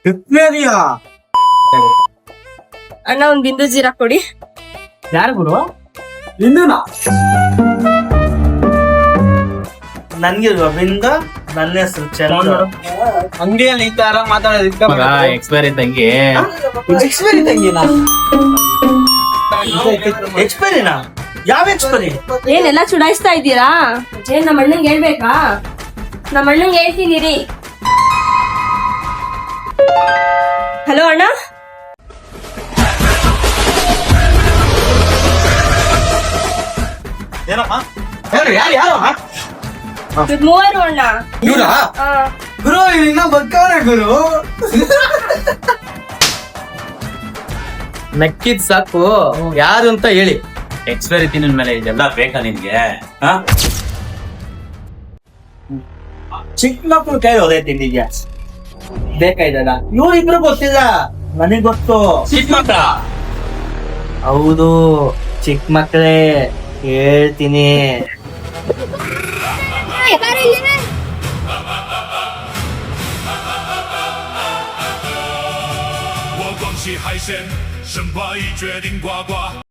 ಎಕ್ಸ್ಪೈರಿಯಾ? ಅಣ್ಣ ಒಂದ್ ಬಿಂದು ಜೀರಾ ಕೊಡಿ. ಯಾರು ಗುರು? ಇಂದುನಾ? ನನ್ಗೆ ರವಿಂದ, ನನ್ನ ಹೆಸರು ಚಂದ್ರ. ಅಂಗಡಿಯಲ್ಲಿ ಈ ತರ ಮಾತಾಡೋದು ಎಕ್ಸ್ಪೈರಿ ತಂಗಿ. ಎಕ್ಸ್ಪೈರಿ ತಂಗಿನಾ? ಎಕ್ಸ್ಪೈರಿನಾ? ಯಾವ ಎಕ್ಸ್ಪೈರಿ? ಏನೆಲ್ಲ ಚುಡಾಯಿಸ್ತಾ ಇದ್ದೀರಾ? ಏನ್ ನಮ್ಮ ಅಣ್ಣಂಗೆ ಹೇಳ್ಬೇಕಾ? ನಮ್ಮ ಅಣ್ಣಂಗೆ ಹೇಳ್ತೀನಿ ರೀ. ಹಲೋ ಅಣ್ಣ, ಏನಮ್ಮ? ಯಾರು ಇವ್ರ್ ಮೂವರು ಅಣ್ಣ. ಇವ್ರಾ? ಆ, ಗುರು ಇನ್ನ ಬಕ್ಕವನೆ ಗುರು. ನಕ್ಕಿದ್ ಸಾಕು, ಯಾರು ಅಂತ ಹೇಳಿ. ಎಕ್ಸ್ಪೈರಿ ತಿನ್ನ ಮೇಲೆ ಇದೆಲ್ಲ ಬೇಕಾ ನಿನ್ಗೆ? ಚಿಕ್ಕ ಮಕ್ಳು ಕೈ ಹೋದೆ ತಿಂದಿದ್ಯಾ? ಬೇಕಾಯ್ತದ? ಇವ್ರಿಬ್ರು ಗೊತ್ತಿಲ್ಲ, ನನಗ್ ಗೊತ್ತು. ಚಿಕ್ಕ ಮಕ್ಳ ಹೌದು, ಚಿಕ್ಕ ಮಕ್ಳೇ, ಹೇಳ್ತೀನಿ.我广西海鲜，生瓜已决定呱呱。